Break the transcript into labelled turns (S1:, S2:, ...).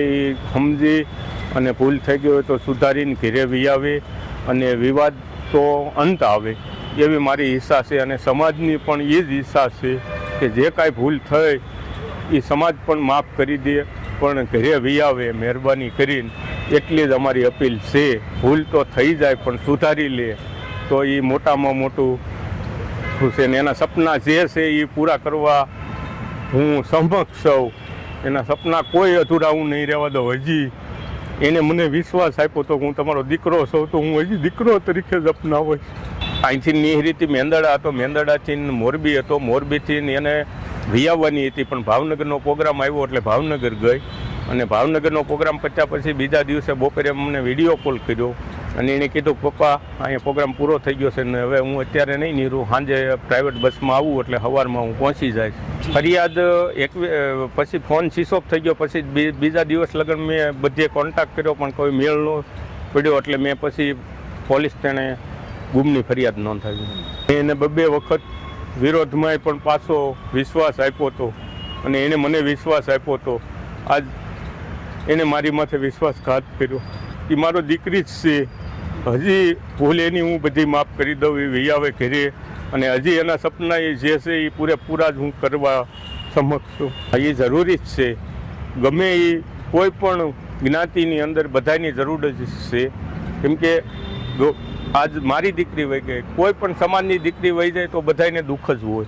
S1: એ સમજી અને ભૂલ થઈ ગઈ હોય તો સુધારીને ઘરે વી આવે અને વિવાદ તો અંત આવે એવી મારી ઈચ્છા છે અને સમાજની પણ એ જ ઈચ્છા છે કે જે કાંઈ ભૂલ થઈ એ સમાજ પણ માફ કરી દે પણ ઘરે વી આવે મહેરબાની કરીને એટલી જ અમારી અપીલ છે. ભૂલ તો થઈ જાય પણ સુધારી લે તો એ મોટામાં મોટું ખુશ ને એના સપના જે છે એ પૂરા કરવા હું સમક્ષ છું. એના સપના કોઈ અધૂરા હું નહીં રહેવા દઉં. હજી એને મને વિશ્વાસ આપ્યો તો હું તમારો દીકરો છું તો હું હજી દીકરો તરીકે જ અપનાવીશ. અહીંથી નિહરીથી મેંદડા હતો, મેંદડાથી મોરબી હતો, મોરબીથી એને વિયાવવાની હતી પણ ભાવનગરનો પ્રોગ્રામ આવ્યો એટલે ભાવનગર ગઈ અને ભાવનગરનો પ્રોગ્રામ પત્યા પછી બીજા દિવસે બપોરે અમને વિડીયો કોલ કર્યો અને એણે કીધું પપ્પા અહીંયા પ્રોગ્રામ પૂરો થઈ ગયો છે ને હવે હું અત્યારે નહીં નીરું, સાંજે પ્રાઇવેટ બસમાં આવું એટલે સવારમાં હું પહોંચી જાય. ફરિયાદ પછી ફોન સ્વિચ ઓફ થઈ ગયો. પછી બીજા દિવસ લગન મેં બધે કોન્ટેક્ટ કર્યો પણ કોઈ મેળ ન પડ્યો એટલે મેં પછી પોલીસ તેણે ગુમની ફરિયાદ નોંધાવી. એને બબે વખત વિરોધમાં પણ પાછો વિશ્વાસ આપ્યો હતો અને એને મને વિશ્વાસ આપ્યો હતો. આજ એને મારી માથે વિશ્વાસઘાત કર્યો. એ મારો દીકરી જ છે. હજી ભૂલ એની હું બધી માફ કરી દઉં એ વી આવે ઘરે અને હજી એના સપના એ જે છે એ પૂરેપૂરા જ હું કરવા સમક્ષ છું. એ જરૂરી જ છે. ગમે એ કોઈ પણ જ્ઞાતિની અંદર બધાની જરૂર જ છે. કેમ કે આજ મારી દીકરી વહી ગઈ, કોઈ પણ સમાજની દીકરી વહી જાય તો બધાને દુઃખ જ હોય.